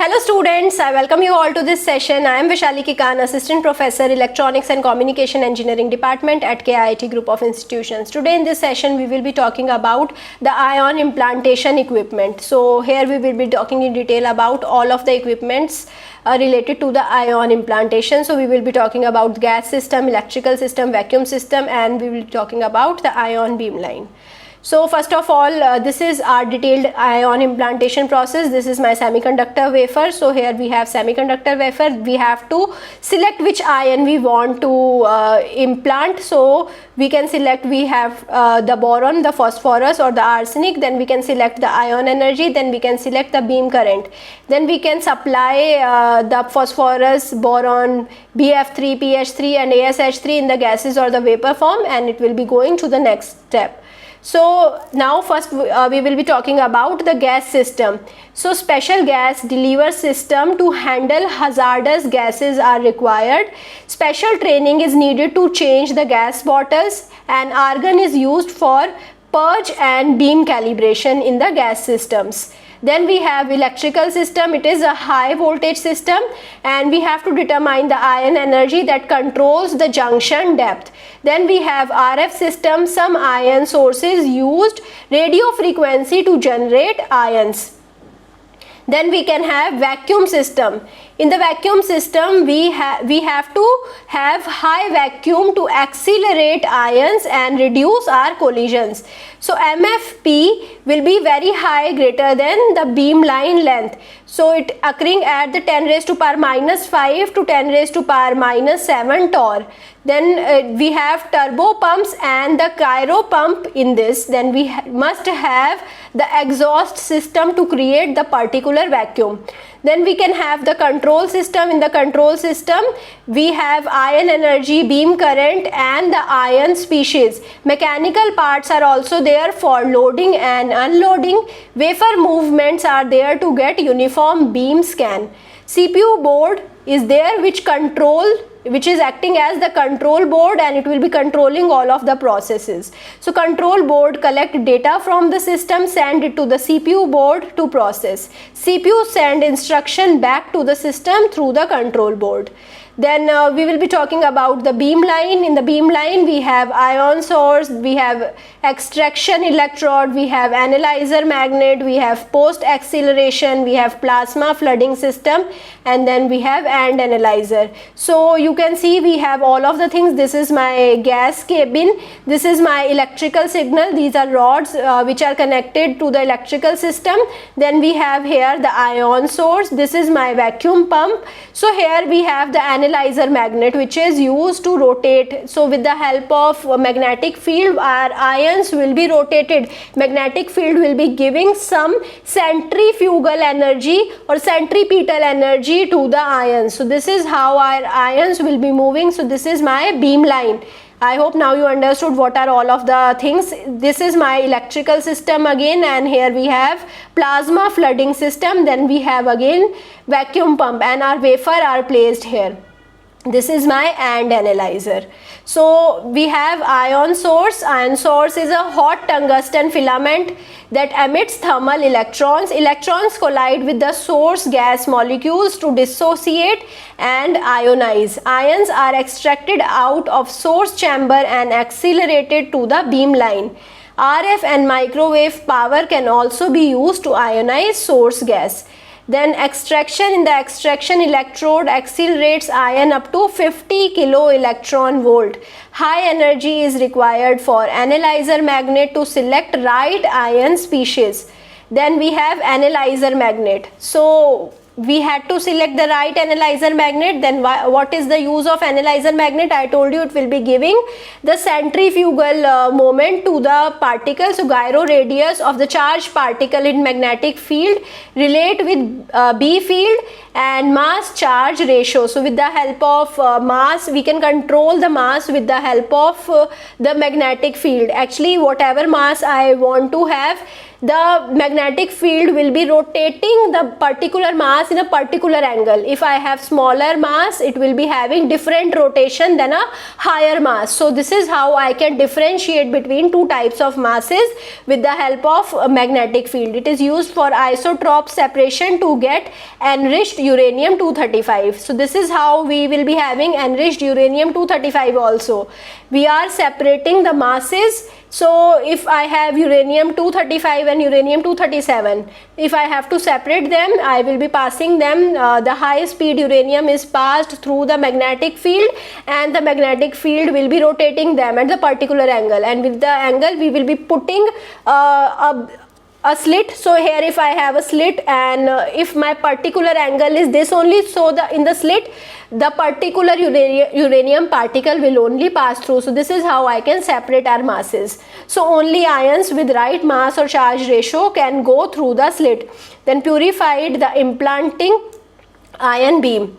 Hello students, I welcome you all to this session. I am Vishali Kikan, Assistant Professor, Electronics and Communication Engineering Department at KIIT Group of Institutions. Today in this session we will be talking about the ion implantation equipment. So here we will be talking in detail about all of the equipments related to the ion implantation. So we will be talking about gas system, electrical system, vacuum system, and we will be talking about the ion beamline. So first of all, this is our detailed ion implantation process. This is my semiconductor wafer. So here we have semiconductor wafer. We have to select which ion we want to implant. So we can select, we have the boron, the phosphorus or the arsenic. Then we can select the ion energy. Then we can select the beam current. Then we can supply the phosphorus, boron, BF3, PH3 and ASH3 in the gases or the vapor form, and it will be going to the next step. So now first we will be talking about the gas system. So special gas delivery system to handle hazardous gases are required. Special training is needed to change the gas bottles, and argon is used for purge and beam calibration in the gas systems. Then we have electrical system. It is a high voltage system, and we have to determine the ion energy that controls the junction depth. Then we have RF system. Some ion sources used radio frequency to generate ions. Then we can have vacuum system. In the vacuum system, we have to have high vacuum to accelerate ions and reduce our collisions. So MFP will be very high, greater than the beam line length. So it occurring at the 10 raised to power minus 5 to 10 raised to power minus 7 torr. Then we have turbo pumps and the gyro pump in this. Then we must have the exhaust system to create the particular vacuum. Then we can have the control system. In the control system, we have ion energy, beam current and the ion species. Mechanical parts are also there for loading and unloading. Wafer movements are there to get uniform beam scan. CPU board is there which is acting as the control board, and it will be controlling all of the processes. So control board collect data from the system, send it to the CPU board to process. CPU send instruction back to the system through the control board. Then we will be talking about the beam line. In the beam line, we have ion source, we have extraction electrode, we have analyzer magnet, we have post acceleration, we have plasma flooding system, and then we have AND analyzer. So you can see we have all of the things. This is my gas cabin. This is my electrical signal. These are rods which are connected to the electrical system. Then we have here the ion source. This is my vacuum pump. So here we have the analyzer magnet, which is used to rotate. So with the help of magnetic field, our ions will be rotated. Magnetic field will be giving some centrifugal energy or centripetal energy to the ions. So this is how our ions will be moving. So this is my beam line. I hope now you understood what are all of the things. This is my electrical system again, and here we have plasma flooding system. Then we have again vacuum pump, and our wafer are placed here. This is my AND analyzer. So we have ion source. Ion source is a hot tungsten filament that emits thermal electrons. Electrons collide with the source gas molecules to dissociate and ionize. Ions are extracted out of source chamber and accelerated to the beam line. RF and microwave power can also be used to ionize source gas. Then extraction. In the extraction electrode accelerates ion up to 50 kilo electron volt. High energy is required for analyzer magnet to select right ion species. Then we have analyzer magnet. So we had to select the right analyzer magnet. Then what is the use of analyzer magnet? I told you it will be giving the centrifugal moment to the particle. So gyro radius of the charged particle in magnetic field relate with B field and mass charge ratio. So with the help of mass, we can control the mass with the help of the magnetic field. Actually, whatever mass I want to have, the magnetic field will be rotating the particular mass in a particular angle. If I have smaller mass, it will be having different rotation than a higher mass. So this is how I can differentiate between two types of masses with the help of a magnetic field. It is used for isotope separation to get enriched uranium-235. So this is how we will be having enriched uranium-235 also. We are separating the masses. So if I have uranium-235 and uranium-237, if I have to separate them, I will be passing them, the high speed uranium is passed through the magnetic field, and the magnetic field will be rotating them at the particular angle, and with the angle we will be putting a slit. So here if I have a slit, and if my particular angle is this only, so in the slit the particular uranium particle will only pass through. So this is how I can separate our masses. So only ions with right mass or charge ratio can go through the slit. Then purified the implanting ion beam.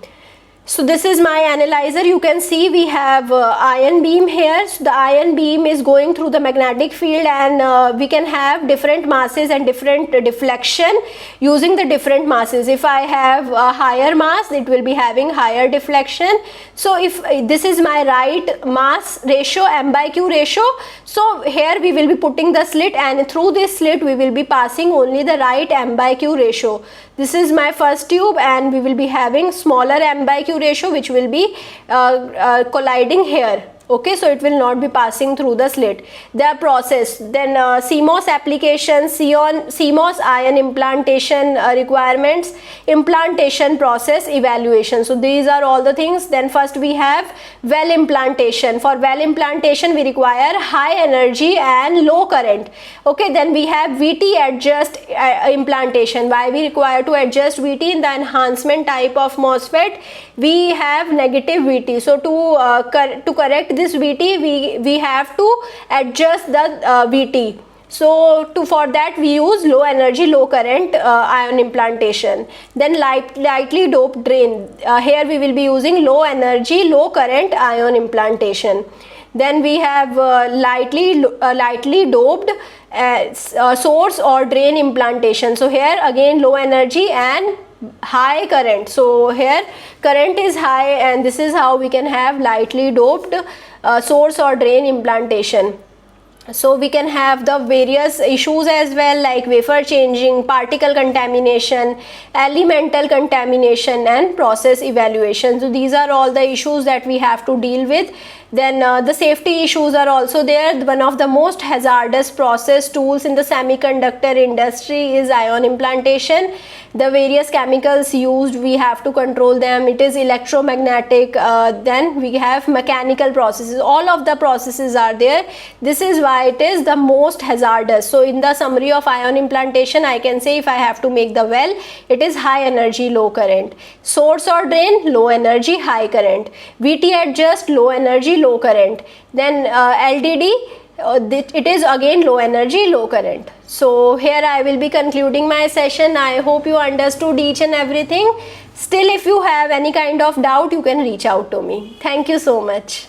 So this is my analyzer. You can see we have ion beam here. So the ion beam is going through the magnetic field, and we can have different masses and different deflection using the different masses. If I have a higher mass, it will be having higher deflection. So if this is my right mass ratio, M/Q ratio, so here we will be putting the slit, and through this slit we will be passing only the right M/Q ratio. This is my first tube, and we will be having smaller M/Q ratio which will be colliding here. Okay, so it will not be passing through the slit. The process, then CMOS applications, CMOS ion implantation requirements, implantation process evaluation. So these are all the things. Then first we have well implantation. For well implantation we require high energy and low current. Okay, then we have VT adjust implantation. Why we require to adjust VT? In the enhancement type of MOSFET we have negative VT. So to correct this VT, we have to adjust the VT. So for that we use low energy, low current ion implantation. Then lightly doped drain. Here we will be using low energy, low current ion implantation. Then we have lightly doped source or drain implantation. So here again low energy and high current. So here current is high, and this is how we can have lightly doped source or drain implantation. So we can have the various issues as well, like wafer changing, particle contamination, elemental contamination, and process evaluation. So these are all the issues that we have to deal with. Then the safety issues are also there. One of the most hazardous process tools in the semiconductor industry is ion implantation. The various chemicals used, we have to control them. It is electromagnetic, then we have mechanical processes. All of the processes are there. This is why it is the most hazardous. So in the summary of ion implantation, I can say, if I have to make the well, it is high energy, low current. Source or drain, low energy, high current. VT adjust, low energy, low current. Then LDD, it is again low energy, low current. So here I will be concluding my session. I hope you understood each and everything. Still, if you have any kind of doubt, you can reach out to me. Thank you so much.